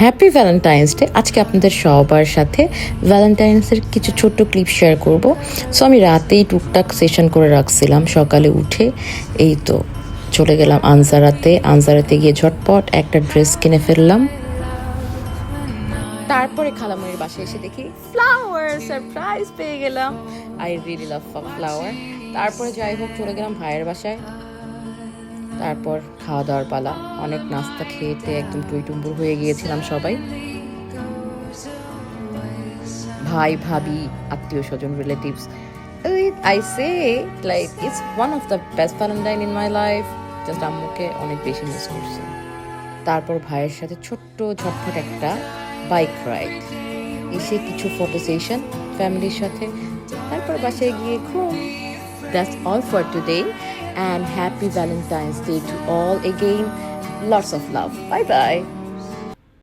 Happy Valentine's day. আজকে আপনাদের সবার সাথে ভ্যালেন্টাইন্সের কিছু ছোট্ট ক্লিপ শেয়ার করব। সো আমি রাতেই টুকটাক সেশন করে রাখছিলাম, সকালে উঠে এই তো চলে গেলাম আনজারাতে গিয়ে ঝটপট একটা ড্রেস কিনে ফেললাম। তারপরে খালামণির বাসায় এসে দেখি ফ্লাওয়ার সারপ্রাইজ পেয়ে গেলাম। I really love flower. তারপরে যাই হোক চলে গেলাম ভাইয়ের বাসায়। তারপর খাওয়া দাওয়ার পালা, অনেক নাস্তা খেতে একদম টইটুম্বুর হয়ে গিয়েছিলাম সবাই, ভাই ভাবি আত্মীয় স্বজন relatives. I say like it's one of the best Valentine in my life. Just আম্মুকে অনেক বেশি মিস করছি। তারপর ভাইয়ের সাথে ছোট্ট ঝটফট একটা বাইক রাইড, এসে কিছু ফটো সেশন ফ্যামিলির সাথে, তারপর বাসায় গিয়ে ঘুম। That's all for today and happy Valentine's Day to all again. Lots of love. Bye bye.